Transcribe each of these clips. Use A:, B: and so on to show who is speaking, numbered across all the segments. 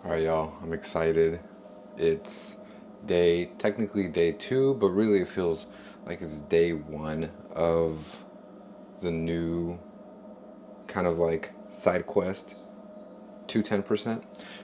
A: All right, y'all, I'm excited. It's technically day two, but really it feels like it's day one of the new kind of like side quest to 10%,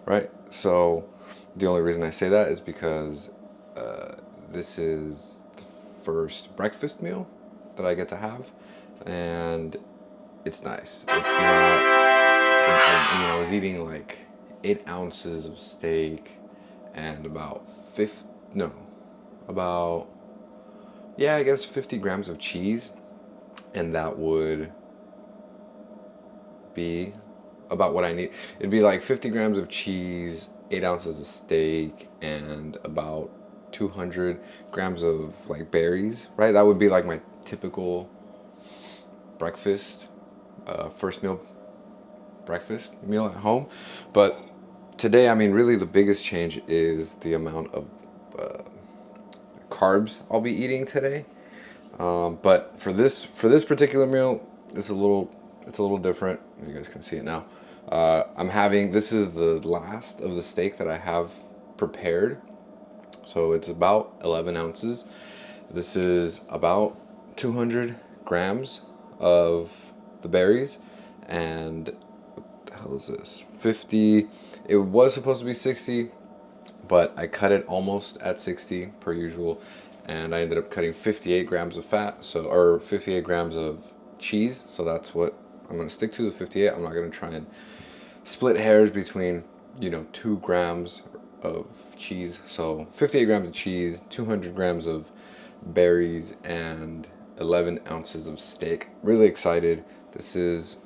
A: right? So the only reason I say that is because uh, this is the first breakfast meal that I get to have, and it's nice. It's not, I was eating like 8 ounces of steak and about 50, no, about, yeah, I guess 50 grams of cheese, and that would be about what I need. It'd be like 50 grams of cheese, 8 ounces of steak, and about 200 grams of like berries, right? That would be like my typical breakfast, first meal breakfast meal at home. But today, I mean, really the biggest change is the amount of uh, carbs I'll be eating today. But for this particular meal, it's a little different. You guys can see it now. I'm having this is the last of the steak that I have prepared, so it's about 11 ounces. This is about 200 grams of the berries, and what the hell is this? 50. It was supposed to be 60, but I cut it almost at 60 per usual, and I ended up cutting 58 grams of fat, or 58 grams of cheese. So that's what I'm gonna stick to, the 58. I'm not gonna try and split hairs between 2 grams of cheese. So 58 grams of cheese, 200 grams of berries, and 11 ounces of steak. Really excited. This is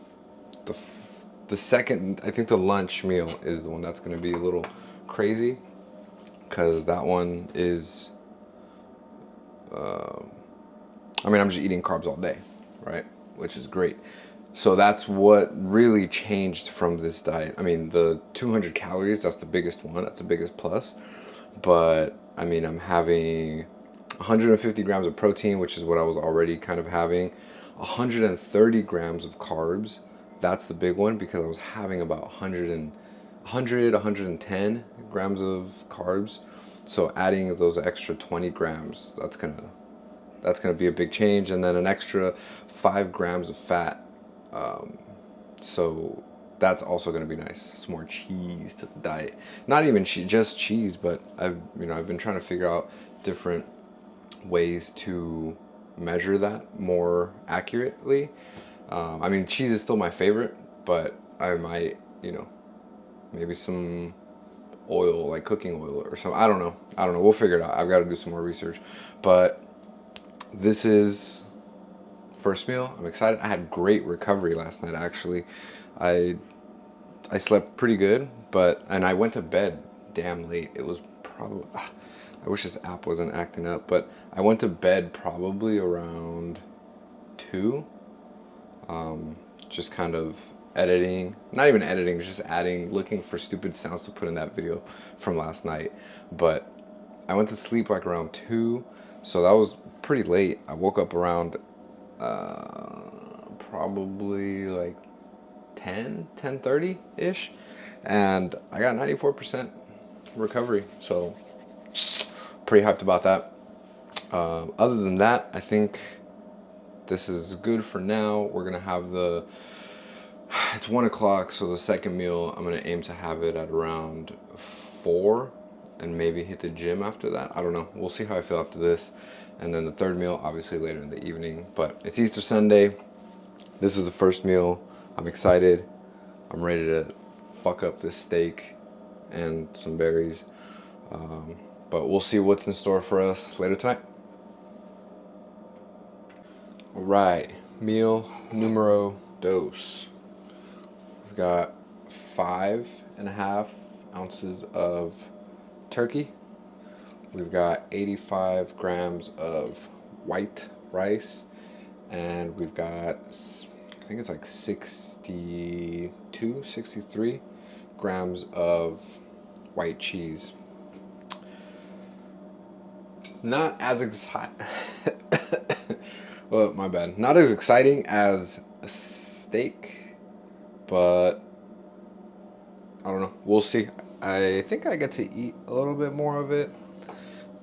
A: the the second. I think the lunch meal is the one that's gonna be a little crazy, because that one is, I mean, I'm just eating carbs all day, right? Which is great. So that's what really changed from this diet. I mean, the 200 calories, that's the biggest one, that's the biggest plus. But I mean, I'm having 150 grams of protein, which is what I was already kind of having, 130 grams of carbs. That's the big one, because I was having about 110 grams of carbs. So adding those extra 20 grams, that's gonna be a big change, and then an extra 5 grams of fat. So that's also gonna be nice. Some more cheese to the diet. Not even just cheese, but I've been trying to figure out different ways to measure that more accurately. I mean, cheese is still my favorite, but I might, maybe some oil, like cooking oil or something. I don't know. We'll figure it out. I've got to do some more research. But this is first meal. I'm excited. I had great recovery last night, actually. I I slept pretty good, and I went to bed damn late. It was probably, I wish this app wasn't acting up, but I went to bed probably around 2, just kind of editing, not even editing, just adding, looking for stupid sounds to put in that video from last night. But I went to sleep like around 2, so that was pretty late. I woke up around probably like 10:30 ish, and I got 94% recovery, so pretty hyped about that. Other than that, I think this is good for now. We're gonna have it's 1 o'clock, so the second meal I'm gonna aim to have it at around 4, and maybe hit the gym after that. I don't know, we'll see how I feel after this. And then the third meal obviously later in the evening. But it's Easter Sunday. This is the first meal. I'm excited. I'm ready to fuck up this steak and some berries. But we'll see what's in store for us later tonight. All right, meal numero dos. We've got 5.5 ounces of turkey. We've got 85 grams of white rice, and we've got, I think it's like 62, 63 grams of white cheese. Not as exciting. Well, my bad. Not as exciting as a steak, but I don't know. We'll see. I think I get to eat a little bit more of it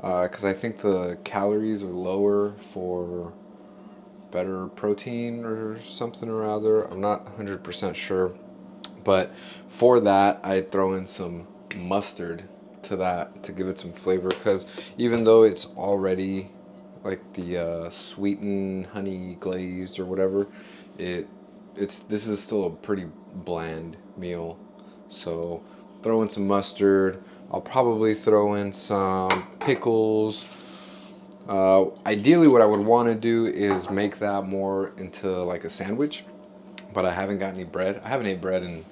A: because I think the calories are lower for better protein or something or other. I'm not 100% sure. But for that, I throw in some mustard to that to give it some flavor because even though it's already like the sweetened honey glazed or whatever, it this is still a pretty bland meal. So throw in some mustard. I'll probably throw in some pickles. Ideally, what I would want to do is make that more into like a sandwich, but I haven't got any bread. I haven't ate bread in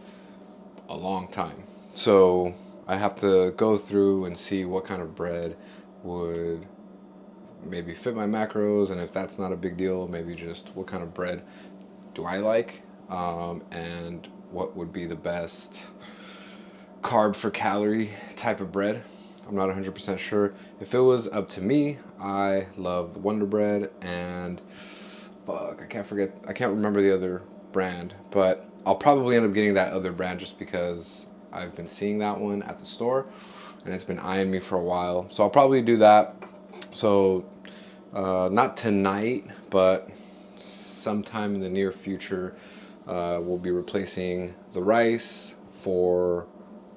A: a long time. So I have to go through and see what kind of bread would maybe fit my macros, and if that's not a big deal, maybe just what kind of bread do I like, and what would be the best carb for calorie type of bread. I'm not 100% sure. If it was up to me, I love the Wonder Bread and fuck, I can't remember the other brand, but I'll probably end up getting that other brand just because I've been seeing that one at the store and it's been eyeing me for a while. So I'll probably do that. So not tonight, but sometime in the near future, we'll be replacing the rice for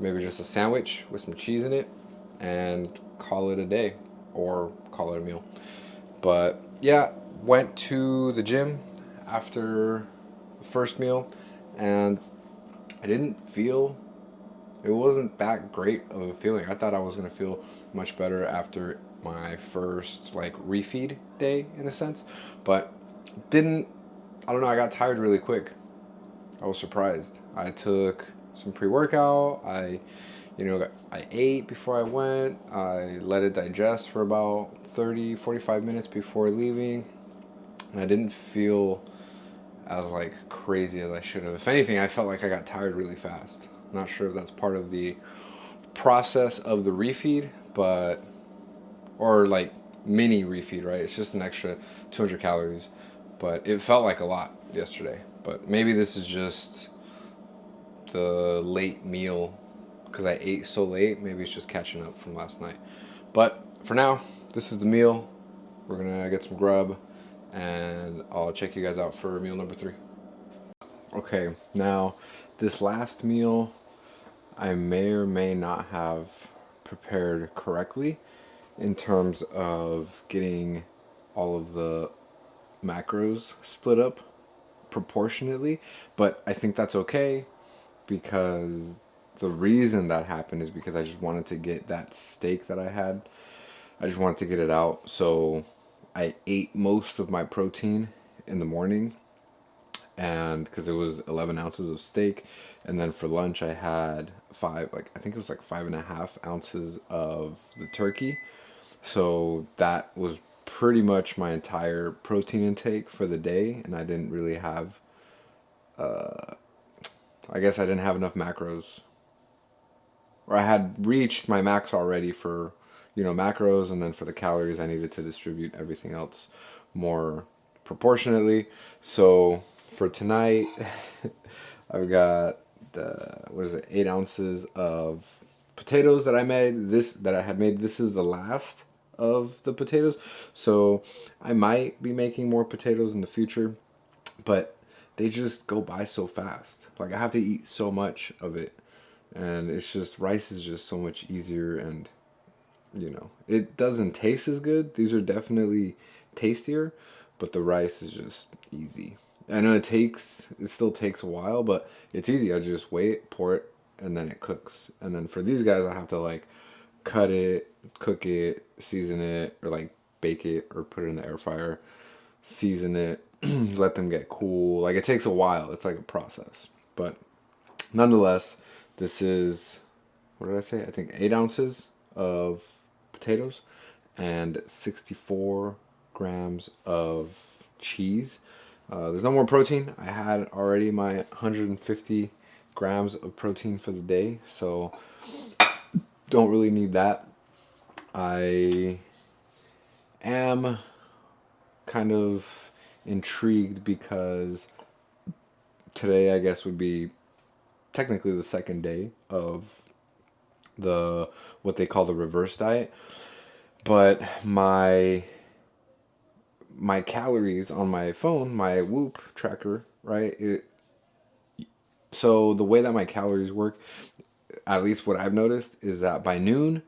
A: maybe just a sandwich with some cheese in it and call it a day or call it a meal. But yeah, went to the gym after the first meal and I didn't feel, it wasn't that great of a feeling. I thought I was going to feel much better after my first like refeed day in a sense, but didn't. I don't know, I got tired really quick. I was surprised. I took some pre-workout. I ate before I went. I let it digest for about 30, 45 minutes before leaving. And I didn't feel as like crazy as I should have. If anything, I felt like I got tired really fast. Not sure if that's part of the process of the refeed, but or like mini refeed, right? It's just an extra 200 calories, but it felt like a lot yesterday. But maybe this is just the late meal because I ate so late. Maybe it's just catching up from last night. But for now, this is the meal. We're gonna get some grub and I'll check you guys out for meal number 3. Okay, now this last meal I may or may not have prepared correctly in terms of getting all of the macros split up proportionately, but I think that's okay because the reason that happened is because I just wanted to get that steak that I had. I just wanted to get it out. So I ate most of my protein in the morning and because it was 11 ounces of steak, and then for lunch I had I think it was like 5.5 ounces of the turkey. So that was pretty much my entire protein intake for the day, and I didn't really have, I guess I didn't have enough macros, or I had reached my max already for, macros, and then for the calories I needed to distribute everything else more proportionately. So for tonight, I've got the, what is it, 8 ounces of potatoes that I had made. This is the last of the potatoes, so I might be making more potatoes in the future, but they just go by so fast. Like I have to eat so much of it, and it's just rice is just so much easier, and it doesn't taste as good. These are definitely tastier, but the rice is just easy. I know it still takes a while, but it's easy. I just wait, pour it, and then it cooks. And then for these guys, I have to like cut it, cook it, season it, or like bake it or put it in the air fryer, season it, let them get cool. Like it takes a while. It's like a process. But nonetheless, this is, what did I say? I think 8 ounces of potatoes and 64 grams of cheese. There's no more protein. I had already my 150 grams of protein for the day, so don't really need that. I am kind of intrigued because today, I guess, would be technically the second day of the what they call the reverse diet. But my calories on my phone, my Whoop tracker, right? So the way that my calories work, at least what I've noticed, is that by noon,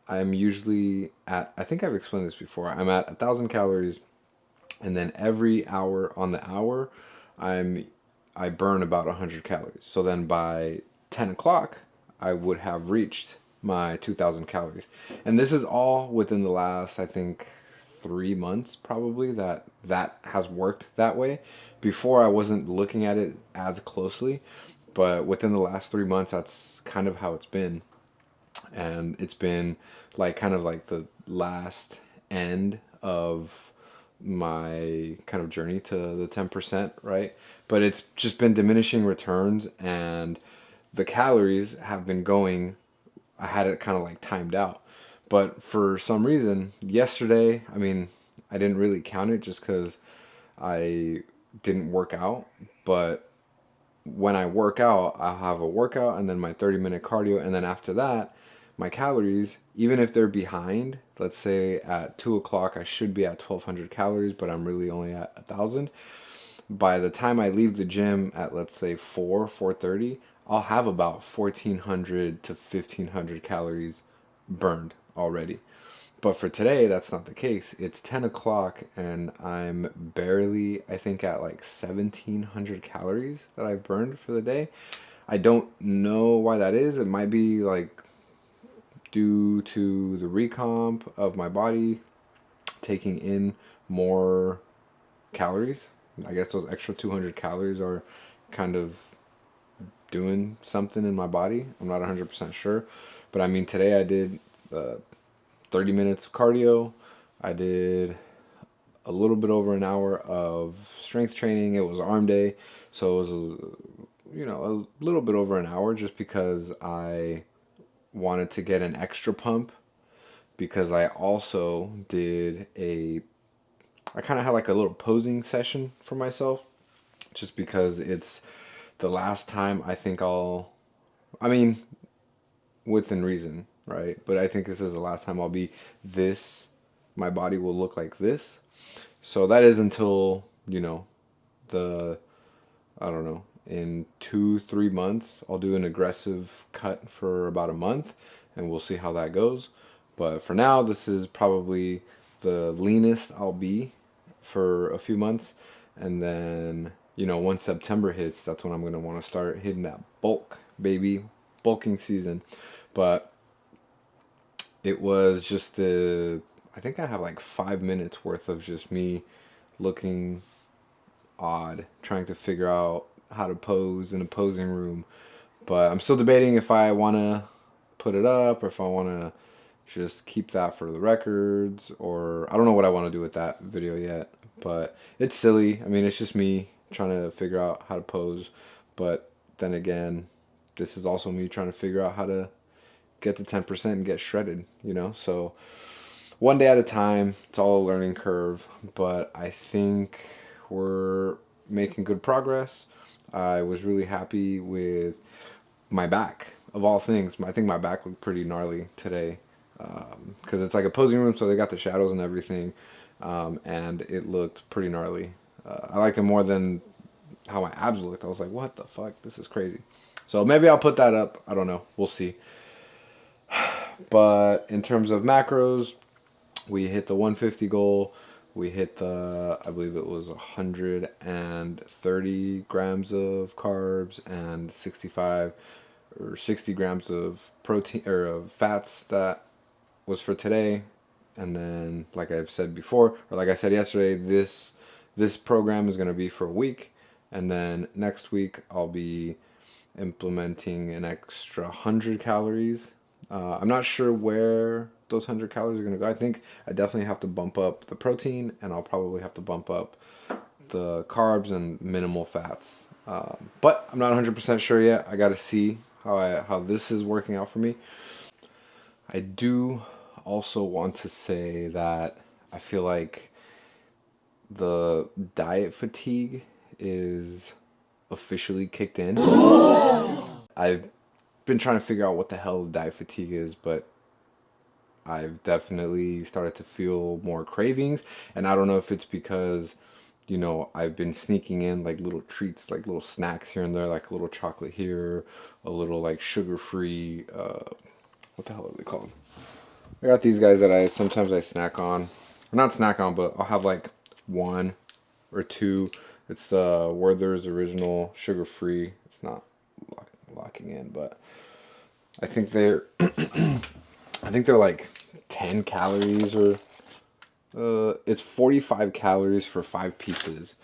A: I'm usually at, I think I've explained this before, I'm at 1,000 calories, and then every hour on the hour, I'm I burn about 100 calories. So then by 10 o'clock, I would have reached my 2,000 calories. And this is all within the last, I think, 3 months probably that has worked that way. Before I wasn't looking at it as closely, but within the last 3 months, that's kind of how it's been. And it's been like kind of like the last end of my kind of journey to the 10%, right? But it's just been diminishing returns, and the calories have been going. I had it kind of like timed out. But for some reason, yesterday, I mean, I didn't really count it just because I didn't work out. But when I work out, I'll have a workout and then my 30-minute cardio. And then after that, my calories, even if they're behind, let's say at 2 o'clock, I should be at 1,200 calories, but I'm really only at 1,000. By the time I leave the gym at, let's say, 4:30, I'll have about 1,400 to 1,500 calories burned already. But for today, that's not the case. It's 10 o'clock and I'm barely, I think, at like 1,700 calories that I've burned for the day. I don't know why that is. It might be like due to the recomp of my body taking in more calories. I guess those extra 200 calories are kind of doing something in my body. I'm not 100% sure. But I mean, today I did 30 minutes of cardio. I did a little bit over an hour of strength training. It was arm day, so it was a little bit over an hour just because I wanted to get an extra pump, because I also did I kind of had like a little posing session for myself, just because it's the last time I think I mean, within reason, right? But I think this is the last time I'll be this, my body will look like this. So that is until, the, I don't know, in 2, 3 months, I'll do an aggressive cut for about a month and we'll see how that goes. But for now, this is probably the leanest I'll be for a few months. And then, once September hits, that's when I'm going to want to start hitting that bulk, baby, bulking season. But it was just I think I have like 5 minutes worth of just me looking odd, trying to figure out how to pose in a posing room. But I'm still debating if I want to put it up or if I want to just keep that for the records, or I don't know what I want to do with that video yet. But it's silly. I mean, it's just me trying to figure out how to pose. But then again, this is also me trying to figure out how to get to 10% and get shredded, So one day at a time, it's all a learning curve, but I think we're making good progress. I was really happy with my back, of all things. I think my back looked pretty gnarly today, because it's like a posing room, so they got the shadows and everything, and it looked pretty gnarly. I liked it more than how my abs looked. I was like, what the fuck? This is crazy. So maybe I'll put that up. I don't know. We'll see. But in terms of macros, we hit the 150 goal. We hit I believe it was 130 grams of carbs and 65 or 60 grams of protein or of fats. That was for today. And then, like I've said before, or like I said yesterday, this program is going to be for a week. And then next week, I'll be implementing an extra 100 calories. I'm not sure where those 100 calories are going to go. I think I definitely have to bump up the protein, and I'll probably have to bump up the carbs and minimal fats. But I'm not 100% sure yet. I got to see how this is working out for me. I do also want to say that I feel like the diet fatigue is officially kicked in. I've been trying to figure out what the hell diet fatigue is, but I've definitely started to feel more cravings, and I don't know if it's because, I've been sneaking in like little treats, like little snacks here and there, like a little chocolate here, a little like sugar-free, what the hell are they called? I got these guys that I sometimes I snack on, or not snack on, but I'll have like one or two. It's the Werther's Original sugar-free. It's not locking in, but I think they're I think they're like 10 calories or it's 45 calories for 5 pieces.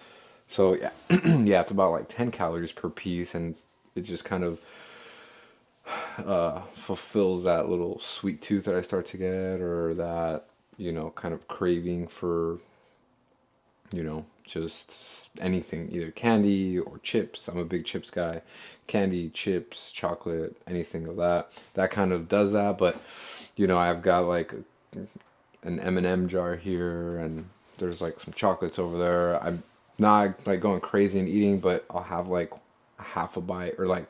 A: So yeah, yeah, it's about like 10 calories per piece, and it just kind of fulfills that little sweet tooth that I start to get, or that, kind of craving for, just anything, either candy or chips. I'm a big chips guy. Candy, chips, chocolate, anything of that. That kind of does that, but I've got like an M&M jar here, and there's like some chocolates over there. I'm not like going crazy and eating, but I'll have like a half a bite, or like a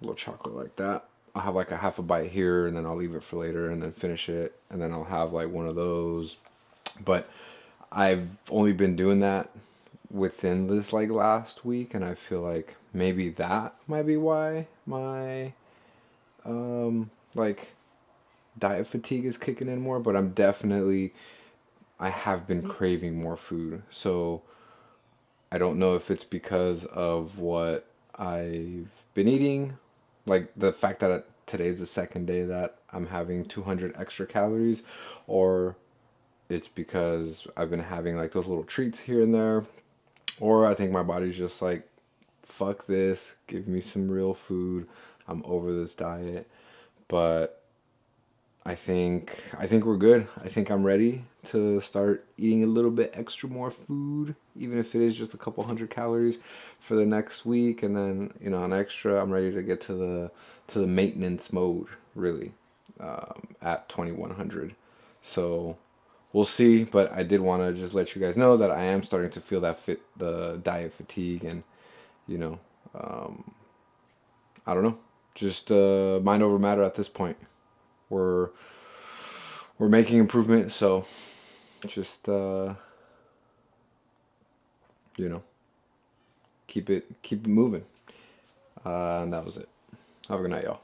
A: little chocolate like that. I'll have like a half a bite here, and then I'll leave it for later and then finish it, and then I'll have like one of those. But I've only been doing that within this like last week, and I feel like maybe that might be why my like diet fatigue is kicking in more. But I have been craving more food. So I don't know if it's because of what I've been eating, like the fact that today's the second day that I'm having 200 extra calories, or it's because I've been having like those little treats here and there, or I think my body's just like, fuck this, give me some real food. I'm over this diet. But I think we're good. I think I'm ready to start eating a little bit extra more food, even if it is just a couple hundred calories for the next week, and then an extra. I'm ready to get to the maintenance mode, really, at 2100. So we'll see. But I did want to just let you guys know that I am starting to feel the diet fatigue, and you know, I don't know, just mind over matter at this point. We're we're making improvement, so just you know keep it moving. And that was it. Have a good night, y'all.